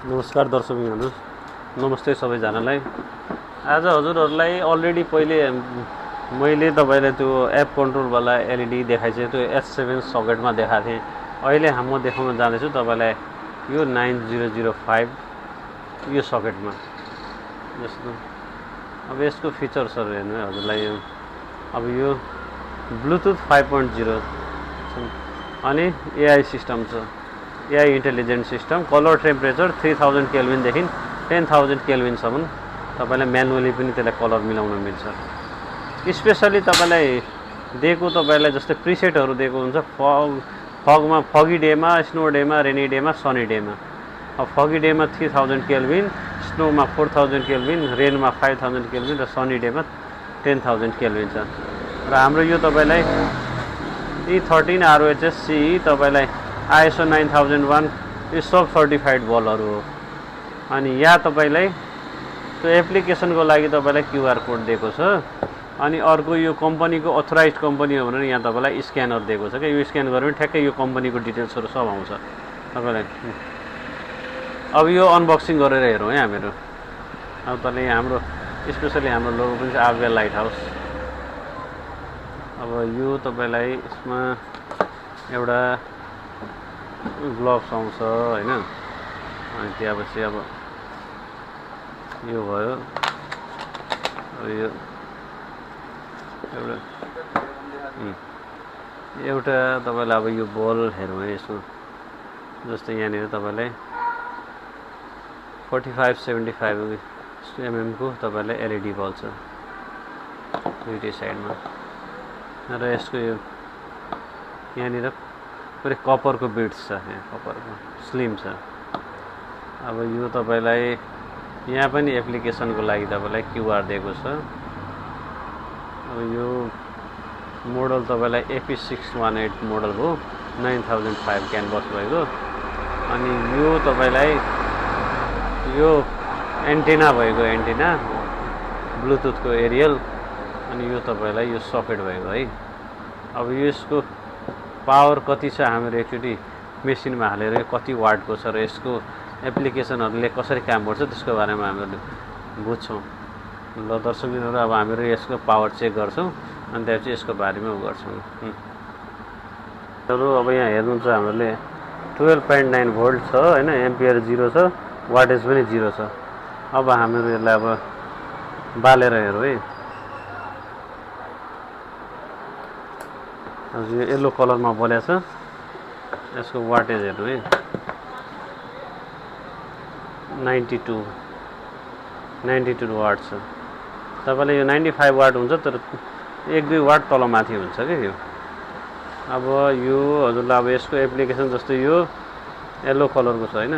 नमस्कार दर्शकबिनहरू, नमस्ते सबैजनालाई। आज हजुरहरूलाई अलरेडी पहिले मैले तपाईँलाई त्यो एप कन्ट्रोलवाला एलइडी देखाइसकेँ, त्यो S7 सकेटमा देखाएको थिएँ। अहिले म देखाउन जाँदैछु तपाईँलाई यो 9005 यो सकेटमा। जस्तो अब यसको फिचर्सहरू हेर्नु है हजुरलाई। अब यो ब्लुटुथ 5.0 अनि एआई सिस्टम छ, AI intelligent system. Colour temperature 3000 केल्भिनदेखि 10,000 केल्भिनसम्म तपाईँलाई म्यानुअली पनि त्यसलाई कलर मिलाउन मिल्छ। स्पेसली तपाईँलाई दिएको जस्तै प्रिसेटहरू दिएको हुन्छ फगमा, फगी डेमा, स्नो डेमा, रेनी डेमा, सनी डेमा। अब फगी डेमा 3000 केल्भिन, स्नोमा 4000 केल्भिन, रेनमा 5000 केल्भिन र सनी डेमा 10,000 केल्भिन छ। र हाम्रो यो तपाईँलाई E13 ROHS CE तपाईँलाई ISO 9001 यो सब सर्टिफाइड बलहरू हो। अनि यहाँ तपाईँलाई त्यो एप्लिकेसनको लागि तपाईँलाई क्युआर कोड दिएको छ। अनि अर्को यो कम्पनीको अथोराइज्ड कम्पनी हो भनेर यहाँ तपाईँलाई स्क्यानर दिएको छ क्या। यो स्क्यान गऱ्यो भने ठ्याक्कै यो कम्पनीको डिटेल्सहरू सब आउँछ तपाईँलाई। अब यो अनबक्सिङ गरेर हेरौँ है हामीहरू। अब तपाईँले हाम्रो स्पेसली हाम्रो लोगो पनि छ आर्वेल लाइट हाउस। अब यो तपाईँलाई यसमा एउटा ग्लोभ्स आउँछ होइन। अनि त्यसपछि अब यो भयो। अब यो एउटा तपाईँलाई अब यो बल हेरौँ है यसमा। जस्तै यहाँनिर तपाईँलाई 45-75 mm को तपाईँलाई एलइडी बल छ दुईटै साइडमा। र यसको यो यहाँनिर पुरै कपरको बिट्स छ, यहाँ कपरको स्लिम छ। अब यो तपाईँलाई यहाँ पनि एप्लिकेसनको लागि तपाईँलाई क्युआर दिएको छ। अब यो मोडल तपाईँलाई AP618 मोडल हो, 9005 क्यानभस भएको। अनि यो तपाईँलाई यो एन्टेना भएको, एन्टेना ब्लुटुथको एरियल। अनि यो तपाईँलाई यो सकेट भएको है। अब यसको पावर कति छ हामीहरू एकचोटि मेसिनमा हालेर कति वाटको छ र यसको एप्लिकेसनहरूले कसरी काम गर्छ त्यसको बारेमा हामीहरूले बुझ्छौँ। ल दर्शकबिनहरू, अब हामीहरू यसको पावर चेक गर्छौँ अनि त्यसपछि यसको बारेमा गर्छौँ। अब यहाँ हेर्नुहुन्छ हामीहरूले 12.9 भोल्ट छ होइन, एम्पियर 0 छ, वाटेज पनि 0 छ। अब हामीहरू यसलाई अब बालेर हेरौँ है। यो येल्लो कलरमा बलेको छ। यसको वाटेज हेर्नु है, 92 वाट छ। तपाईँले यो 95 वाट हुन्छ, तर 1-2 वाट तलमाथि हुन्छ क्या यो। अब यो हजुरलाई अब यसको एप्लिकेसन जस्तै यो येल्लो कलरको छ होइन।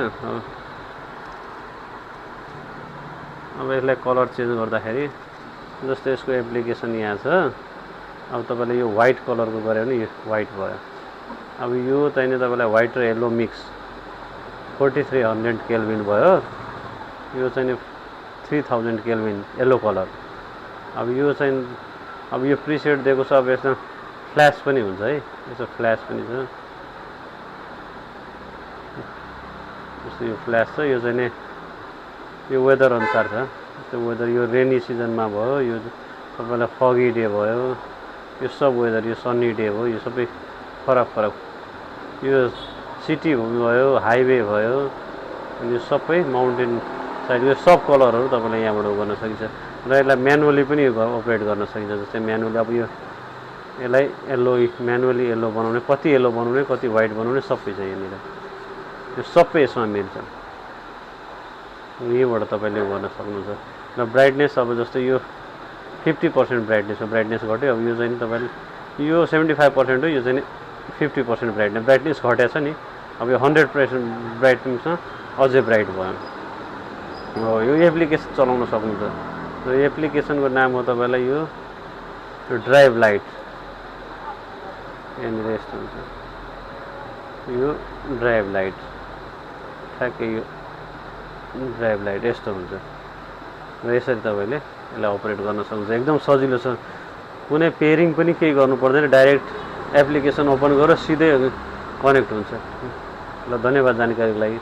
अब यसलाई कलर चेन्ज गर्दाखेरि जस्तै यसको एप्लिकेसन यहाँ छ। अब तपाईँले यो वाइट कलरको गऱ्यो भने यो वाइट भयो। अब यो चाहिँ तपाईँलाई वाइट र येल्लो मिक्स 4300 केल्भिन भयो। यो चाहिँ 3000 केल्भिन येल्लो कलर। अब यो चाहिँ अब यो प्रिसेट दिएको छ। अब यसमा फ्ल्यास पनि हुन्छ है, यसो फ्ल्यास पनि छ। जस्तो यो फ्ल्यास छ, यो चाहिँ यो वेदर अनुसार छ। त्यो वेदर यो रेनी सिजनमा भयो, यो तपाईँलाई फगी डे भयो, यो सब वेदर, यो सन्नी डे हो, यो सबै फरक। यो सिटी भयो, हाइवे भयो, अनि यो सबै माउन्टेन साइड, यो सब कलरहरू तपाईँले यहाँबाट गर्न सकिन्छ। र यसलाई म्यानुअली पनि अपरेट गर्न सकिन्छ। जस्तै म्यानुअली अब यो यसलाई येल्लो, म्यानुअली येल्लो बनाउने, कति येल्लो बनाउने, कति वाइट बनाउने सबै छ यहाँनिर। यो सबै यसमा मिल्छ। यहीँबाट तपाईँले गर्न सक्नुहुन्छ। र ब्राइटनेस अब जस्तै यो 50% ब्राइटनेस हो, ब्राइटनेस घट्यो। अब यो चाहिँ तपाईँले यो 75% हो, यो चाहिँ 50% ब्राइटनेस घटेको छ नि। अब यो 100% ब्राइटनेसमा अझै ब्राइट भयो। यो एप्लिकेसन चलाउन सक्नुहुन्छ। र एप्लिकेसनको नाम हो तपाईँलाई यो ड्राइभ लाइट। यहाँनिर यस्तो हुन्छ, यो ड्राइभ लाइट, ठ्याक्कै यो ड्राइभ लाइट यस्तो हुन्छ। र यसरी तपाईँले यसलाई अपरेट गर्न सक्नुहुन्छ। एकदम सजिलो छ, कुनै पेयरिङ पनि केही गर्नु पर्दैन। डाइरेक्ट एप्लिकेसन ओपन गरेर सिधै कनेक्ट हुन्छ। ल धन्यवाद जानकारीको लागि।